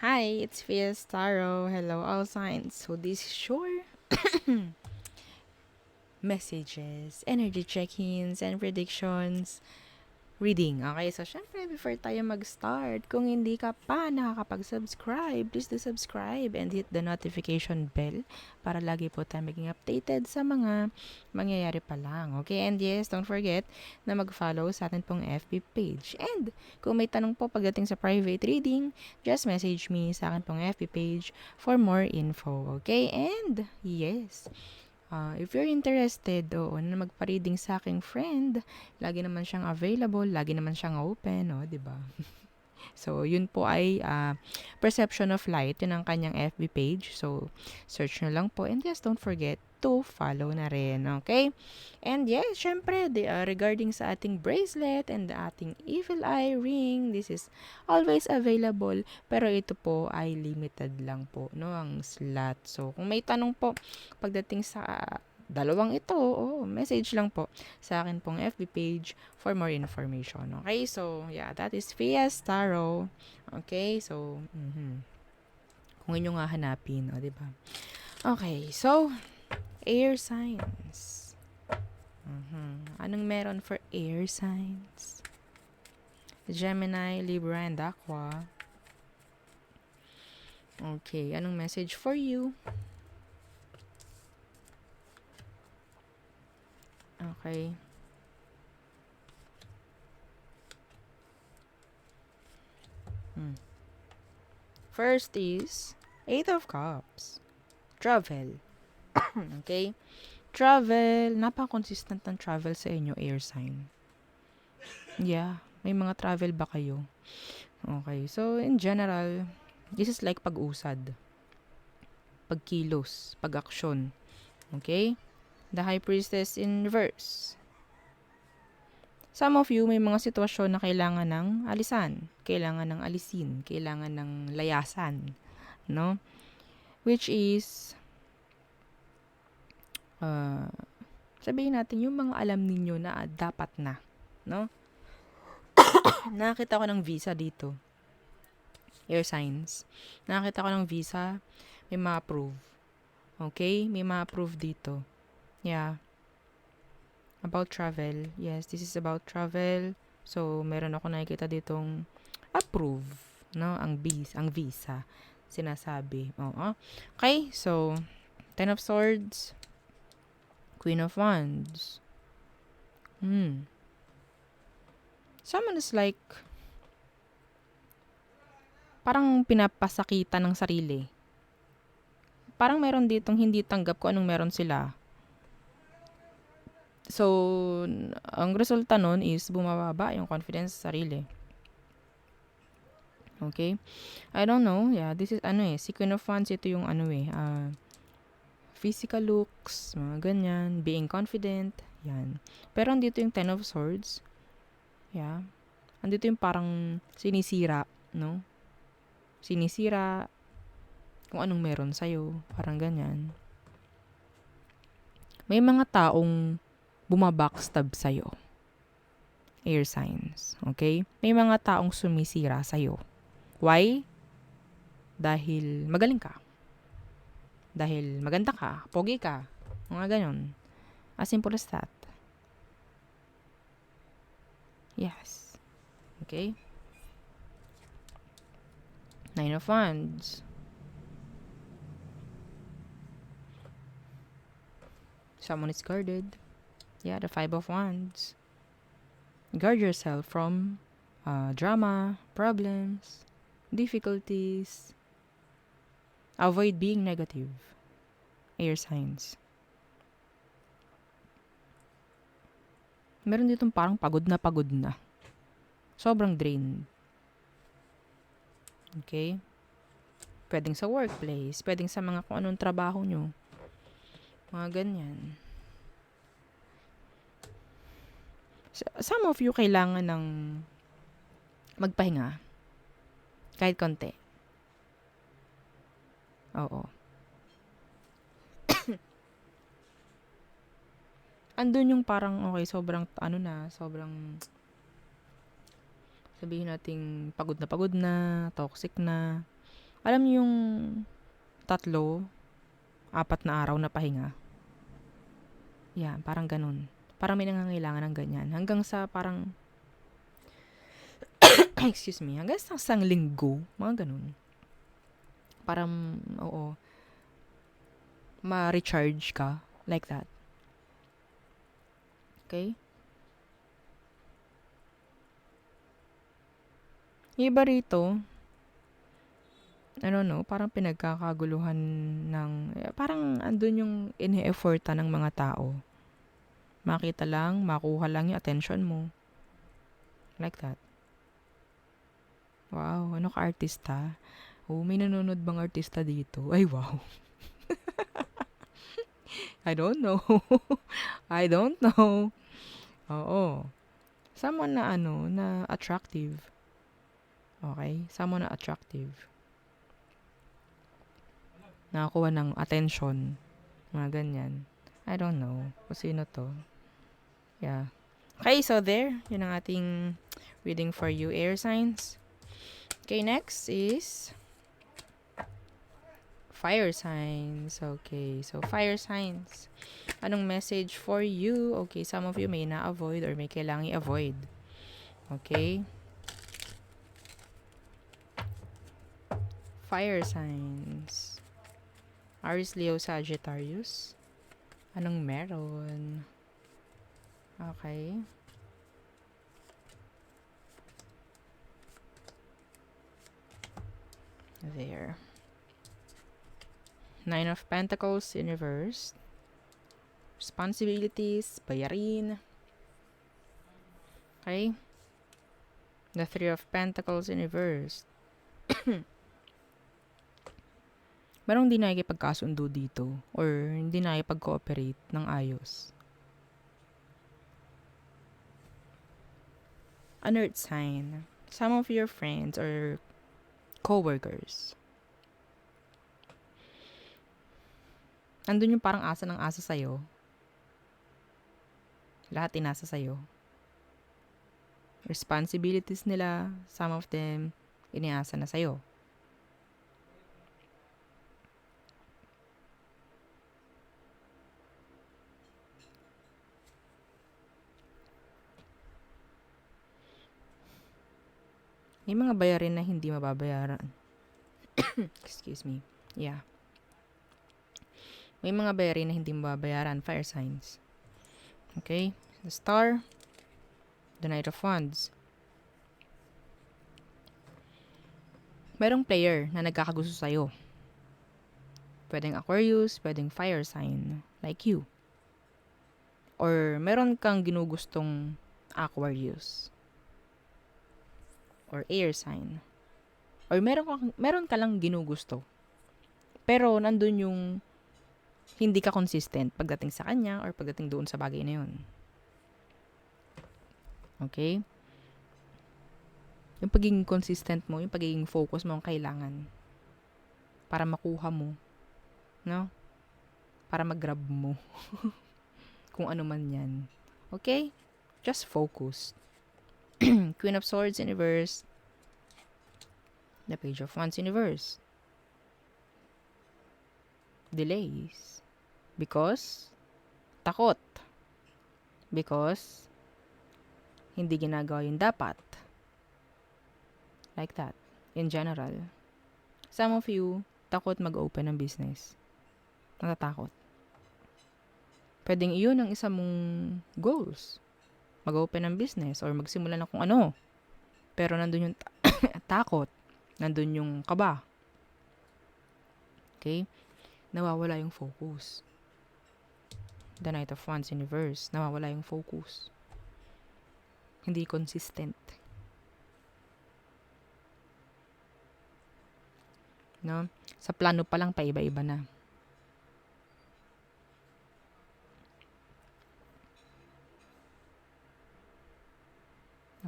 Hi, it's Fias Taro. Hello, all signs. So this is your messages, energy check-ins, and predictions reading. Okay, so syempre, before tayo mag-start, kung hindi ka pa nakakapag-subscribe, please do subscribe and hit the notification bell para lagi po tayo maging updated sa mga mangyayari pa lang. Okay, and yes, don't forget na mag-follow sa atin pong FB page. And kung may tanong po pagdating sa private reading, just message me sa akin pong FB page for more info. Okay, and yes, if you're interested, na magpa-reading sa aking friend, lagi naman siyang available, lagi naman siyang open, di ba? So, yun po ay Perception of Light. Yun ang kanyang FB page. So, search nyo lang po. And yes, don't forget to follow na rin. Okay? And yes, syempre, regarding sa ating bracelet and the ating evil eye ring, this is always available. Pero ito po ay limited lang po, no? Ang slot. So, kung may tanong po pagdating sa dalawang ito, message lang po sa akin pong FB page for more information. Okay, so yeah, that is Fias Tarot. Okay, so kung inyo nga hanapin, di ba? Okay, so air signs. Anong meron for air signs? Gemini, Libra, and Aqua. Okay, anong message for you? Okay. First is Eight of Cups. Travel. Okay? Travel. Napaka-consistent ng travel sa inyo, air sign. Yeah. May mga travel ba kayo? Okay. So, in general, this is like pag-usad. Pagkilos. Pag-aksyon. Okay? The High Priestess in reverse. Some of you, may mga sitwasyon na kailangan ng alisan. Kailangan ng alisin. Kailangan ng layasan. No? Which is, sabihin natin, yung mga alam ninyo na dapat na. No? Nakakita ko ng visa dito. Air signs. Nakakita ko ng visa, may ma-approve. Okay? May ma-approve dito. Yeah. About travel. Yes, this is about travel. So, meron ako nakikita ditong approve. No? Ang visa. Sinasabi. Oo. Okay? So, Ten of Swords. Queen of Wands. Someone is like, parang pinapasakita ng sarili. Parang meron ditong hindi tanggap kung anong meron sila. So, ang resulta nun is bumababa yung confidence sa sarili. Okay? I don't know. Yeah, this is si Queen of Wands, ito yung physical looks, mga ganyan, being confident, yan. Pero andito yung Ten of Swords. Yeah. Andito yung parang sinisira, no? Sinisira kung anong meron sa'yo. Parang ganyan. May mga taong bumabackstab sa'yo. Air signs. Okay? May mga taong sumisira sa'yo. Why? Dahil magaling ka. Dahil maganda ka. Pogi ka. Mga ganon. As simple as that. Yes. Okay? Nine of Wands. Someone is guarded. Yeah, the Five of Wands. Guard yourself from drama, problems, difficulties. Avoid being negative. Air signs. Meron ditong parang pagod na. Sobrang drained. Okay? Pwedeng sa workplace, pwedeng sa mga kung anong trabaho nyo. Mga ganyan. Some of you kailangan ng magpahinga. Kahit konti. Oo. Andun yung parang, okay, sobrang, sobrang, sabihin nating pagod na, toxic na. Alam niyo yung 3, 4 na araw na pahinga? Yan, parang ganun. Parang may nangangailangan ng ganyan. Hanggang sa parang, excuse me, hanggang sa isang linggo, mga ganun. Parang, oo, ma-recharge ka. Like that. Okay? Yung iba rito, parang pinagkakaguluhan ng, parang andun yung ini-effortan ng mga tao. Makita lang, makuha lang yung attention mo. Like that. Wow, ano ka artista? Oh, may nanonood bang artista dito? Ay, wow. I don't know. I don't know. Oo. Someone na na attractive. Okay? Someone na attractive. Nakakuha ng attention. Mga ganyan. I don't know. Kung sino to. Yeah. Okay, so there. Yun ang ating reading for you, air signs. Okay, next is fire signs. Okay, so fire signs. Anong message for you? Okay, some of you may na-avoid or may kailangang i-avoid. Okay? Fire signs. Aries, Leo, Sagittarius. Anong meron? Okay. There. 9 of Pentacles in reverse. Responsibilities, bayarin. Okay? The 3 of Pentacles in reverse. Merong hindi nakikipagkasundo dito or hindi nakikipag-cooperate ng ayos. An earth sign. Some of your friends or co-workers. Andun yung parang asa ng asa sa'yo. Lahat inasa sa'yo. Responsibilities nila, some of them, iniasa na sa'yo. May mga bayarin na hindi mababayaran. Excuse me. Yeah. May mga bayarin na hindi mababayaran. Fire signs. Okay? The Star. The Knight of Wands. Merong player na nagkakagusto sa'yo. Pwedeng Aquarius, pwedeng fire sign. Like you. Or meron kang ginugustong Aquarius. Or air sign. Or meron ka lang ginugusto. Pero nandun yung hindi ka consistent pagdating sa kanya or pagdating doon sa bagay na yun. Okay? Yung pagiging consistent mo, yung pagiging focus mo ang kailangan. Para makuha mo. No? Para mag-grab mo. Kung ano man yan. Okay? Just focus. Queen of Swords in reverse. The Page of Wands in reverse. Delays. Because takot. Because hindi ginagawa yung dapat. Like that. In general. Some of you, takot mag-open ng business. Natatakot. Pwedeng iyon ang isa mong goals. Mag-open ng business or magsimula ng kung ano. Pero nandun yung takot. Nandun yung kaba. Okay? Nawawala yung focus. The Knight of Wands in reverse. Nawawala yung focus. Hindi consistent. No? Sa plano pa lang, paiba-iba na.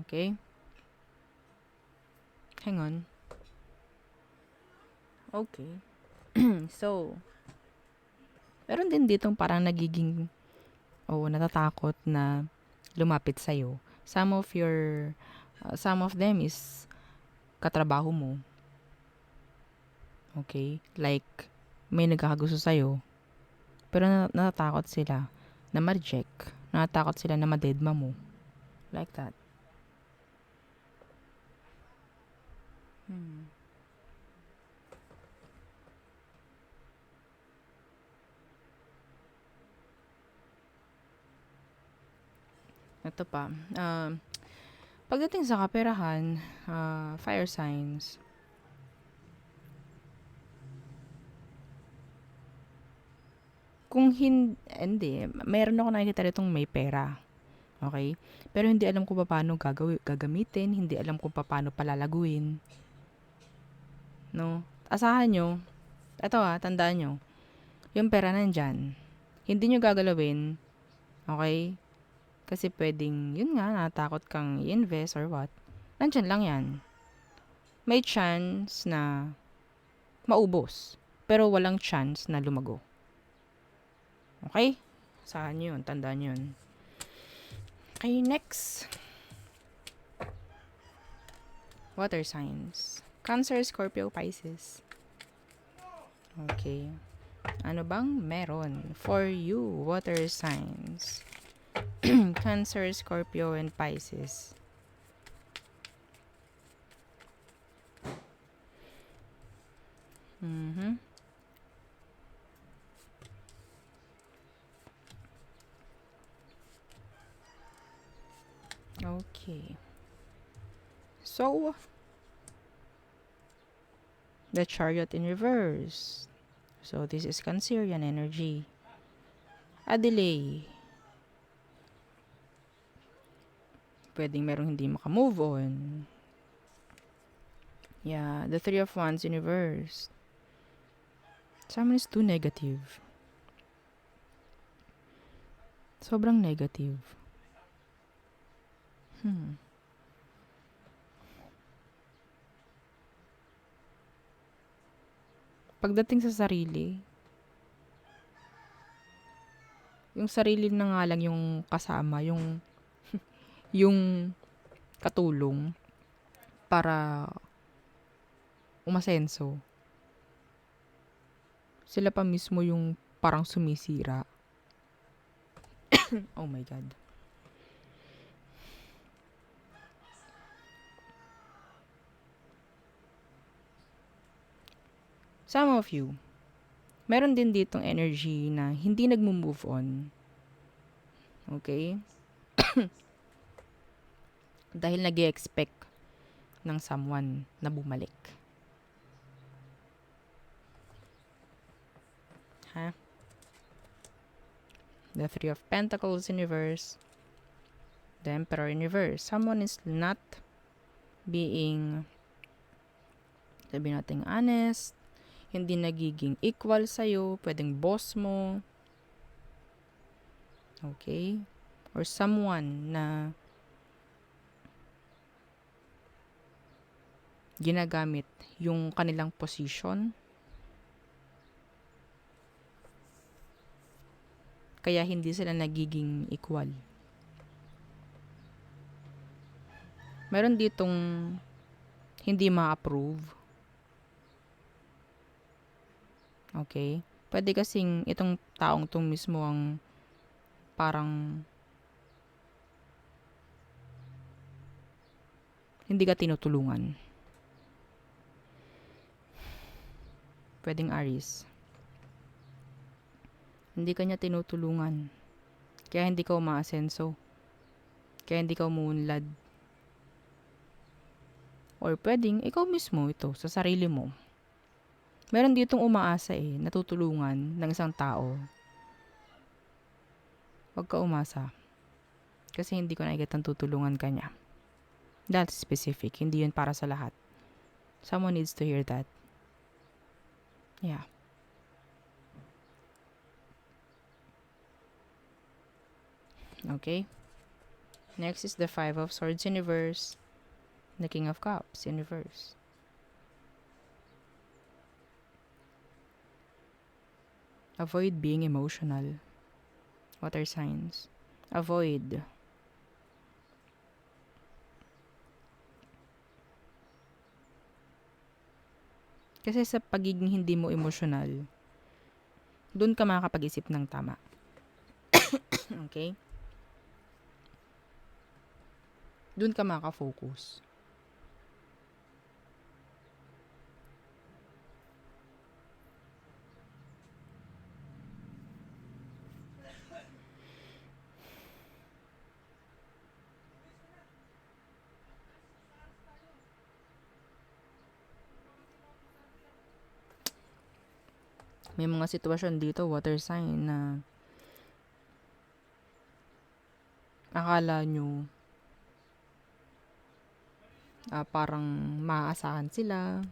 Okay? Hang on. Okay. So, meron din ditong parang nagiging natatakot na lumapit sa'yo. Some of them is katrabaho mo. Okay? Like, may nagkakagusto sa'yo, pero natatakot sila na ma-reject. Natatakot sila na madedma mo. Like that. Ito pa. Pagdating sa kaperahan, fire signs, kung hindi, mayroon ako nakikita ritong may pera. Okay? Pero hindi alam kung paano gagamitin, hindi alam kung paano palalaguin. No? Asahan nyo, ito tandaan nyo, yung pera nandyan. Hindi nyo gagalawin, okay? Kasi pwedeng, yun nga, natakot kang i-invest or what. Nandyan lang yan. May chance na maubos. Pero walang chance na lumago. Okay? Saan yun? Tandaan yun. Okay, next. Water signs. Cancer, Scorpio, Pisces. Okay. Ano bang meron for you, water signs? Cancer, Scorpio, and Pisces. Okay. So, the Chariot in reverse. So, this is Cancerian energy. A delay. Pwedeng merong hindi makamove on. Yeah, the Three of Wands in reverse. Someone is too negative. Sobrang negative. Pagdating sa sarili, yung sarili na nga lang yung kasama, yung yung katulong para umasenso. Sila pa mismo yung parang sumisira. Oh my God. Some of you, meron din ditong energy na hindi nagmo-move on. Okay? Dahil nag-expect ng someone na bumalik. Ha? The Three of Pentacles in reverse. The Emperor in reverse. Someone is not being, sabi natin, honest. Hindi nagiging equal sa'yo. Pwedeng boss mo. Okay? Or someone na ginagamit yung kanilang position. Kaya hindi sila nagiging equal. Meron ditong hindi ma-approve. Okay? Pwede kasing itong taong tong mismo ang parang hindi ka tinutulungan. Pwedeng Aries. Hindi ka niya tinutulungan. Kaya hindi ka umaasenso. Kaya hindi ka umuunlad. Or pwedeng ikaw mismo ito, sa sarili mo. Meron ditong umaasa natutulungan ng isang tao. Huwag ka umasa. Kasi hindi ko nakikita tutulungan ka niya. That's specific. Hindi yun para sa lahat. Someone needs to hear that. Yeah. Okay. Next is the Five of Swords in reverse. The King of Cups in reverse. Avoid being emotional. Water signs. Avoid. Kasi sa pagiging hindi mo emosyonal, doon ka makakapag-isip ng tama. Okay? Doon ka makaka-focus. May mga sitwasyon dito, water sign, na akala nyo parang maaasahan sila,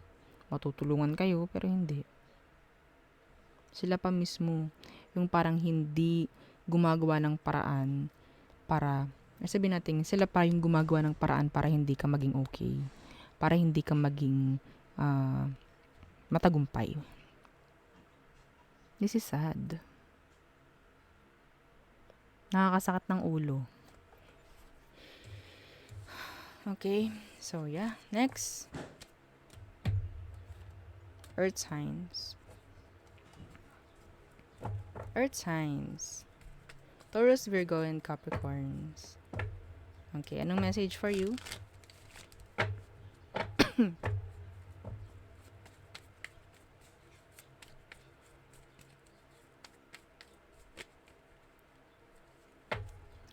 matutulungan kayo, pero hindi. Sila pa mismo yung parang hindi gumagawa ng paraan para, sabihin natin, sila pa yung gumagawa ng paraan para hindi ka maging okay. Para hindi ka maging matagumpay. This is sad. Nakakasakit ng ulo. Okay, so yeah. Next. Earth signs. Earth signs. Taurus, Virgo, and Capricorns. Okay, anong message for you?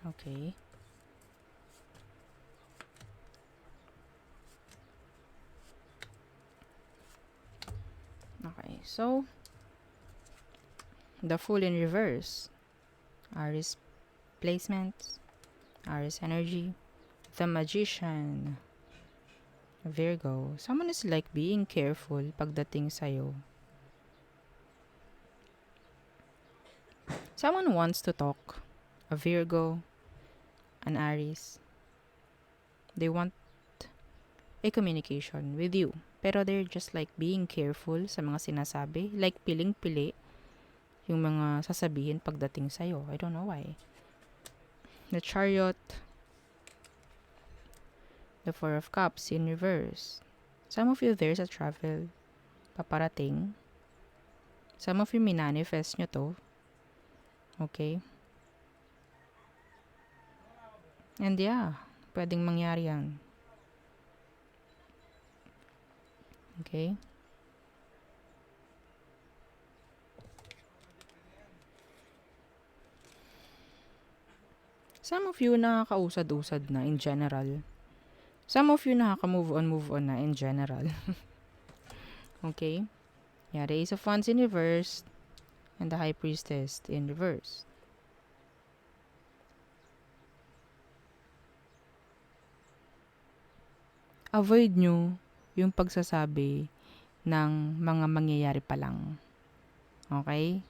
Okay. Okay, so the Fool in reverse. Aries placements. Aries energy. The Magician. Virgo. Someone is like being careful pagdating sa'yo. Someone wants to talk. A Virgo. An Aries. They want a communication with you. Pero they're just like being careful sa mga sinasabi. Like piling-pili yung mga sasabihin pagdating sa'yo. I don't know why. The Chariot. The Four of Cups in reverse. Some of you there's a travel paparating. Some of you minanifest nyo to. Okay? And yeah, pwedeng mangyari yan. Okay? Some of you nakakausad-usad na in general. Some of you nakaka-move on na in general. Okay? Yeah, the Ace of Wands in reverse and the High Priestess in reverse. Avoid nyo yung pagsasabi ng mga mangyayari pa lang. Okay?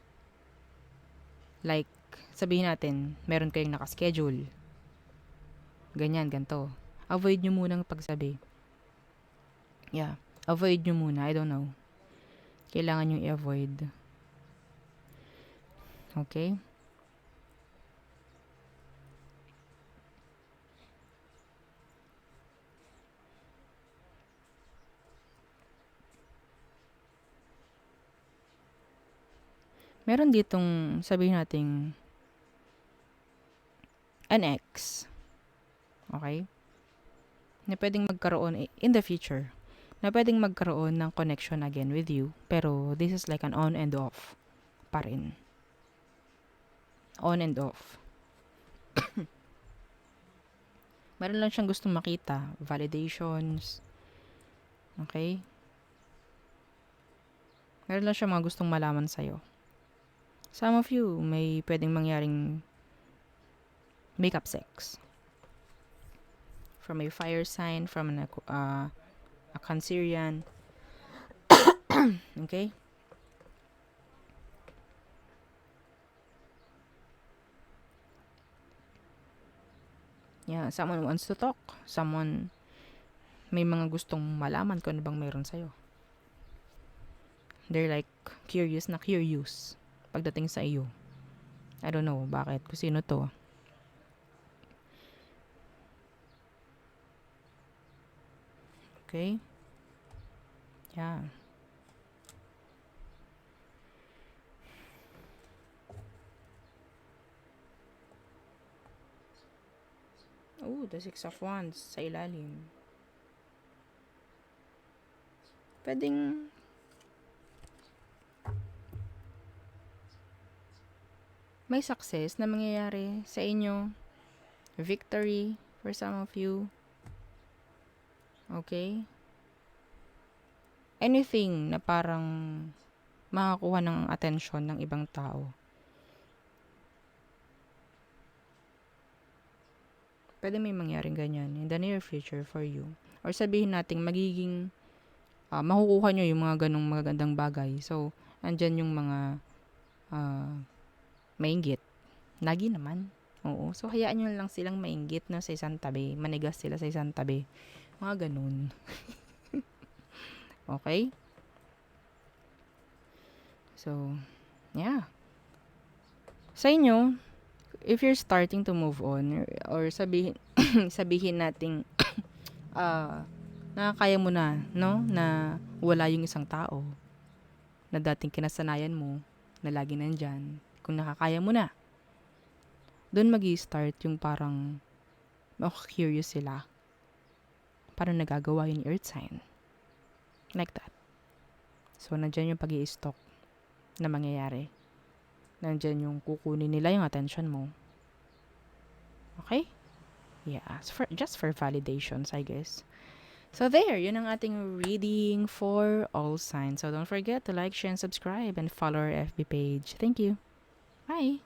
Like, sabihin natin, meron kayong nakaschedule. Ganyan, ganito. Avoid nyo munang pagsabi. Yeah. Avoid nyo muna. I don't know. Kailangan nyo i-avoid. Okay? Meron ditong, sabihin natin, an ex. Okay? Na pwedeng magkaroon in the future. Na pwedeng magkaroon ng connection again with you. Pero this is like an on and off pa rin. On and off. Meron lang siyang gustong makita. Validations. Okay? Meron lang siyang mga gustong malaman sa'yo. Some of you, may pwedeng mangyaring make-up sex. From a fire sign, from a Cancerian. Okay? Yeah, someone wants to talk. Someone may mga gustong malaman kung ano bang meron sa'yo. They're like curious na curious pagdating sa iyo. I don't know bakit, kung sino to. Okay? Yeah. Oh, the Six of Wands sa ilalim. Pwedeng may success na mangyayari sa inyo. Victory for some of you. Okay? Anything na parang makakuha ng atensyon ng ibang tao. Pwede may mangyaring ganyan in the near future for you. Or sabihin natin magiging makukuha nyo yung mga ganong magagandang bagay. So, andyan yung mga mainggit. Lagi naman. Oo. So, hayaan nyo lang silang mainggit na sa isang tabi. Manigas sila sa isang tabi. Mga ganun. Okay? So, yeah. Sa inyo, if you're starting to move on, or sabihin, sabihin nating, nakakaya mo na, no? Na wala yung isang tao na dating kinasanayan mo, na lagi nandyan. Kung nakakaya mo na, doon magi-start yung parang curious sila. Parang nagagawa yung earth sign. Like that. So, nandyan yung pag-i-stalk na mangyayari. Nandyan yung kukunin nila yung attention mo. Okay? Yeah. So just for validations, I guess. So there, yun ang ating reading for all signs. So don't forget to like, share, and subscribe, and follow our FB page. Thank you. Bye!